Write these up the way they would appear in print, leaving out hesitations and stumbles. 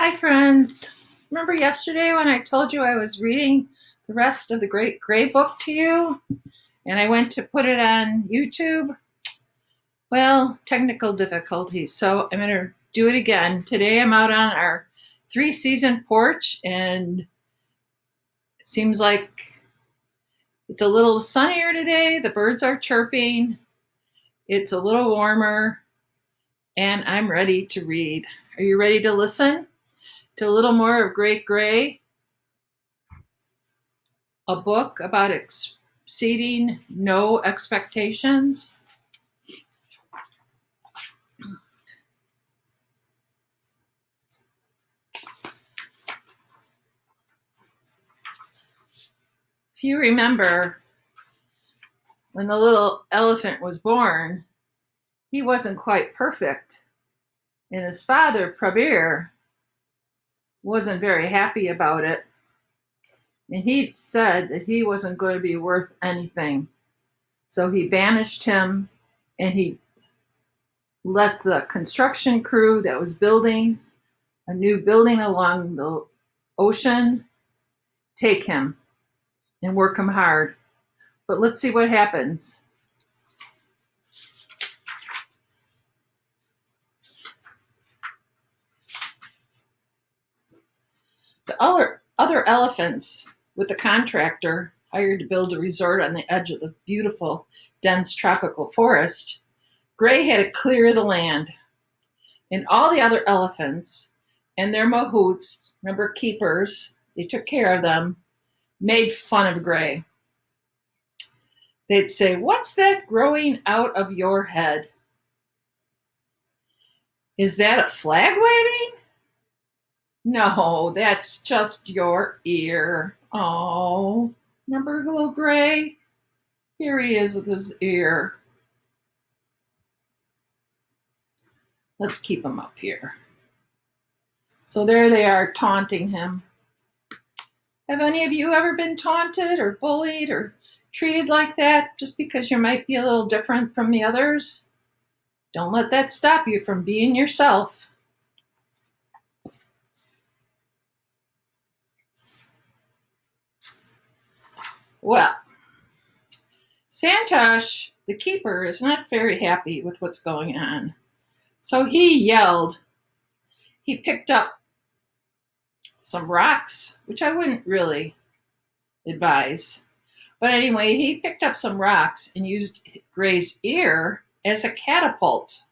Hi, friends. Remember yesterday when I told you I was reading the rest of the Great Gray Book to you and I went to put it on YouTube? Well, technical difficulties, so I'm going to do it again. Today I'm out on our 3-season porch and it seems like it's a little sunnier today. The birds are chirping. It's a little warmer and I'm ready to read. Are you ready to listen to a little more of Great Gray? A book about exceeding no expectations. If you remember, when the little elephant was born, he wasn't quite perfect. And his father, Prabir, wasn't very happy about it. And he said that he wasn't going to be worth anything. So he banished him and he let the construction crew that was building a new building along the ocean take him and work him hard. But let's see what happens. The other elephants with the contractor hired to build a resort on the edge of the beautiful, dense tropical forest, Gray had to clear the land. And all the other elephants and their mahouts, remember keepers, they took care of them, made fun of Gray. They'd say, "What's that growing out of your head? Is that a flag waving? No, that's just your ear. Oh, remember little Gray? Here he is with his ear. Let's keep him up here." So there they are taunting him. Have any of you ever been taunted or bullied or treated like that just because you might be a little different from the others? Don't let that stop you from being yourself. Well, Santosh, the keeper, is not very happy with what's going on. So he yelled. He picked up some rocks, which I wouldn't really advise. But anyway, he picked up some rocks and used Gray's ear as a catapult.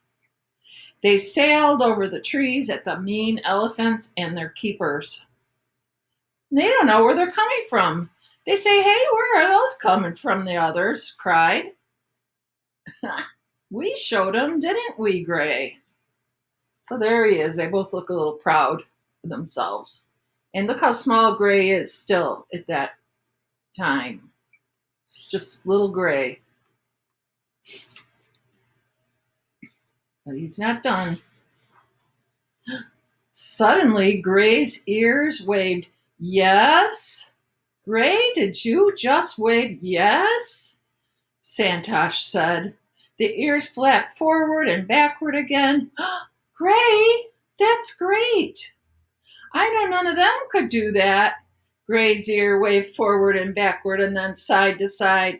They sailed over the trees at the mean elephants and their keepers. They don't know where they're coming from. They say, "Hey, where are those coming from?" the others cried. "We showed them, didn't we, Gray?" So there he is. They both look a little proud of themselves. And look how small Gray is still at that time. It's just little Gray. But he's not done. Suddenly, Gray's ears waved. "Yes? Gray, did you just wave yes?" Santosh said. The ears flapped forward and backward again. "Gray, that's great. I know none of them could do that." Gray's ear waved forward and backward and then side to side.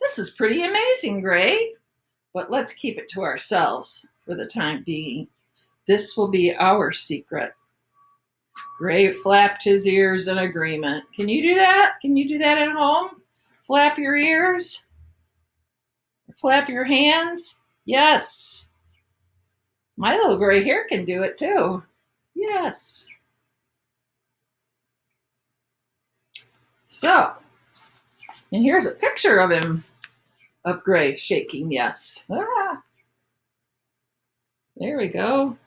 "This is pretty amazing, Gray. But let's keep it to ourselves for the time being. This will be our secret." Gray flapped his ears in agreement. Can you do that? Can you do that at home? Flap your ears? Flap your hands? Yes. My little gray hair can do it too. Yes. So, and here's a picture of him, of Gray shaking yes. There we go.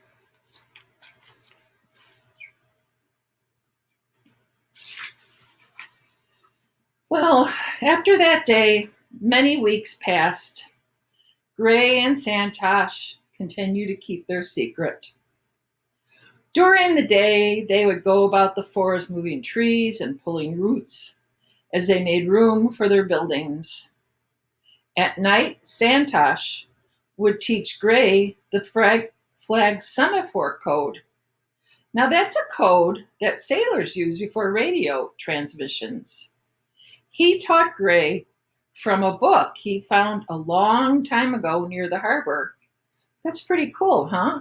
Well, after that day, many weeks passed. Gray and Santosh continued to keep their secret. During the day, they would go about the forest moving trees and pulling roots as they made room for their buildings. At night, Santosh would teach Gray the flag semaphore code. Now that's a code that sailors use before radio transmissions. He taught Gray from a book he found a long time ago near the harbor. That's pretty cool, huh?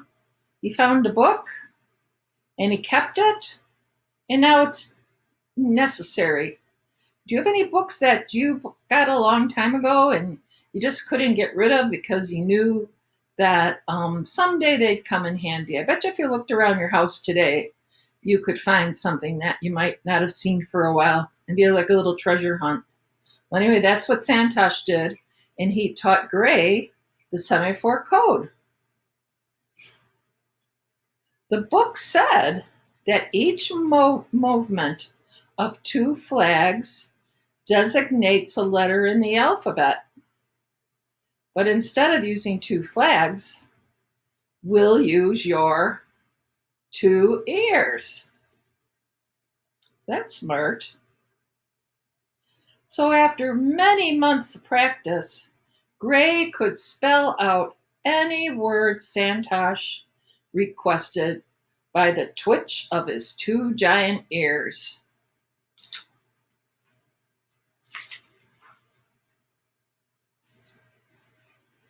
He found a book and he kept it, and now it's necessary. Do you have any books that you got a long time ago and you just couldn't get rid of because you knew that someday they'd come in handy? I bet you if you looked around your house today, you could find something that you might not have seen for a while and be like a little treasure hunt. Well, anyway, that's what Santosh did, and he taught Gray the semaphore code. The book said that each movement of two flags designates a letter in the alphabet. But instead of using two flags, we'll use your two ears. That's smart. So after many months of practice, Gray could spell out any word Santosh requested by the twitch of his two giant ears.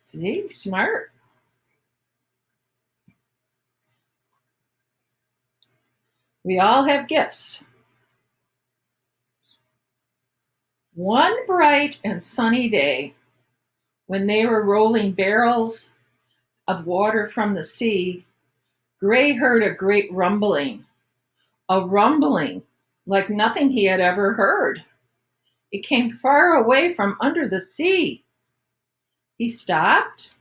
See, smart. We all have gifts. One bright and sunny day, when they were rolling barrels of water from the sea, Gray heard a great rumbling, a rumbling like nothing he had ever heard. It came far away from under the sea. He stopped,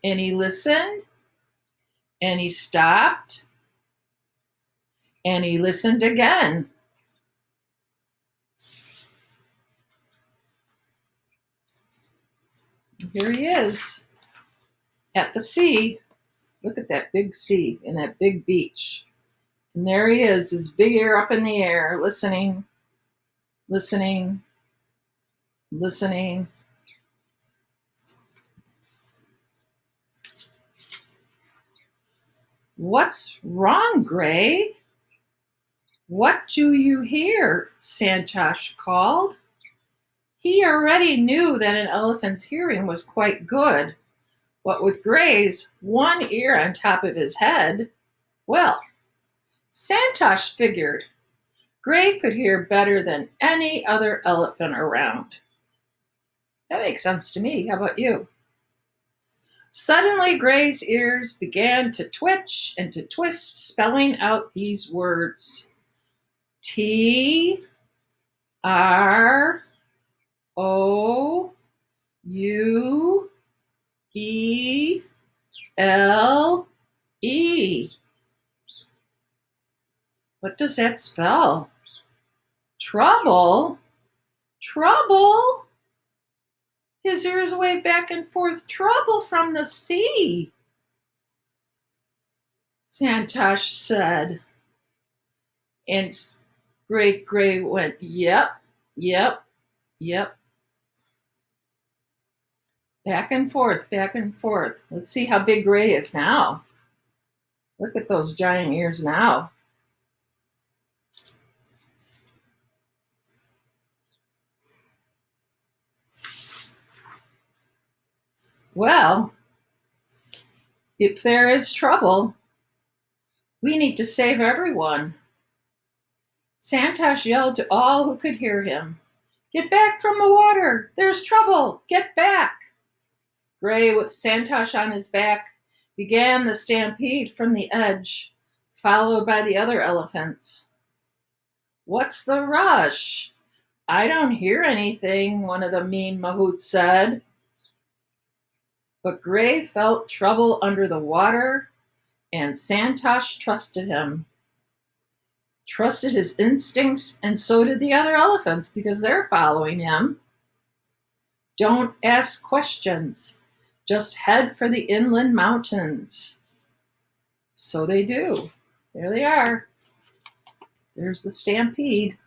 and he listened, and he stopped, and he listened again. Here he is at the sea. Look at that big sea and that big beach. And there he is, his big ear up in the air, listening, listening, listening. What's wrong, Gray? What do you hear? Santosh called. He already knew that an elephant's hearing was quite good. What with Gray's one ear on top of his head, well, Santosh figured Gray could hear better than any other elephant around. That makes sense to me. How about you? Suddenly, Gray's ears began to twitch and to twist, spelling out these words. TROUBLE. What does that spell? Trouble? Trouble? His ears waved back and forth. Trouble from the sea, Santosh said. And Gray went, yep, yep, yep. Back and forth, back and forth. Let's see how big Gray is now. Look at those giant ears now. Well, if there is trouble, we need to save everyone. Santosh yelled to all who could hear him. Get back from the water! There's trouble! Get back! Gray, with Santosh on his back, began the stampede from the edge, followed by the other elephants. What's the rush? I don't hear anything, one of the mean mahouts said. But Gray felt trouble under the water, and Santosh trusted him. Trusted his instincts, and so did the other elephants because they're following him. Don't ask questions. Just head for the inland mountains. So they do. There they are. There's the stampede.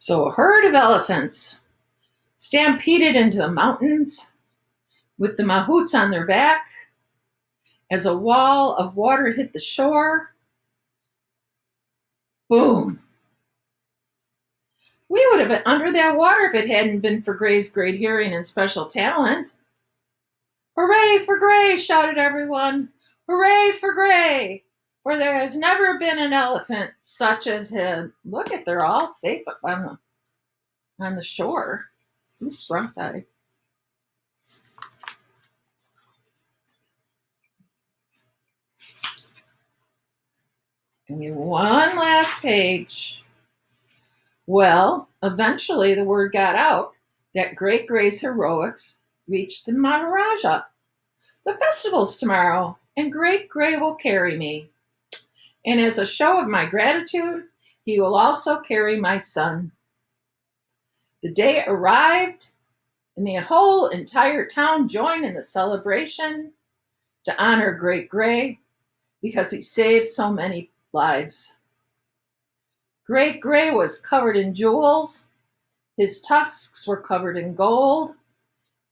So a herd of elephants stampeded into the mountains with the mahouts on their back. As a wall of water hit the shore, boom. We would have been under that water if it hadn't been for Gray's great hearing and special talent. Hooray for Gray, shouted everyone. Hooray for Gray, for there has never been an elephant such as him. Look at, they're all safe up on the shore. Oops, wrong side. And one last page. Well, eventually the word got out that Great Gray's heroics reached the Maharaja. The festival's tomorrow, and Great Gray will carry me. And as a show of my gratitude, he will also carry my son. The day arrived, and the whole entire town joined in the celebration to honor Great Gray because he saved so many lives. Great Gray was covered in jewels, his tusks were covered in gold,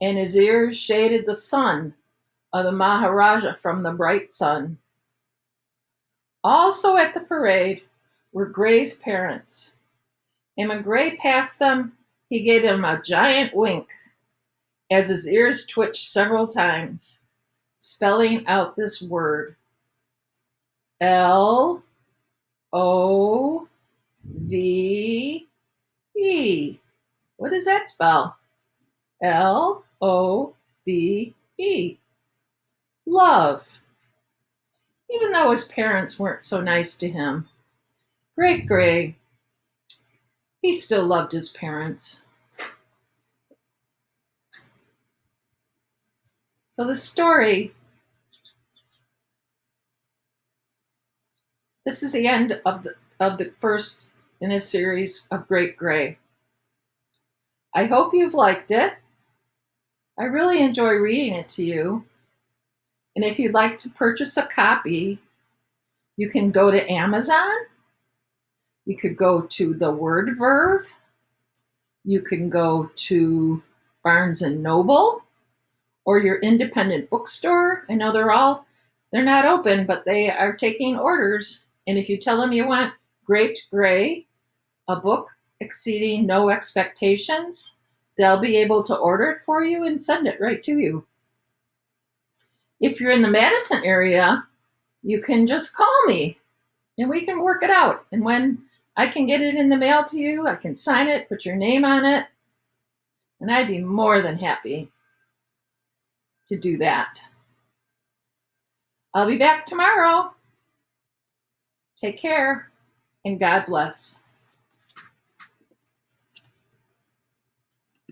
and his ears shaded the sun of the Maharaja from the bright sun. Also at the parade were Gray's parents, and when Gray passed them, he gave them a giant wink as his ears twitched several times, spelling out this word, L-O-V-E. What does that spell? L-O-V-E. Love. Even though his parents weren't so nice to him, Great Gray, he still loved his parents. So the story, this is the end of the first in a series of Great Gray. I hope you've liked it. I really enjoy reading it to you. And if you'd like to purchase a copy, you can go to Amazon. You could go to the Word Verve. You can go to Barnes and Noble or your independent bookstore. I know they're not open, but they are taking orders. And if you tell them you want Great Gray, a book exceeding no expectations, they'll be able to order it for you and send it right to you. If you're in the Madison area, you can just call me and we can work it out. And when I can get it in the mail to you, I can sign it, put your name on it, and I'd be more than happy to do that. I'll be back tomorrow. Take care, and God bless.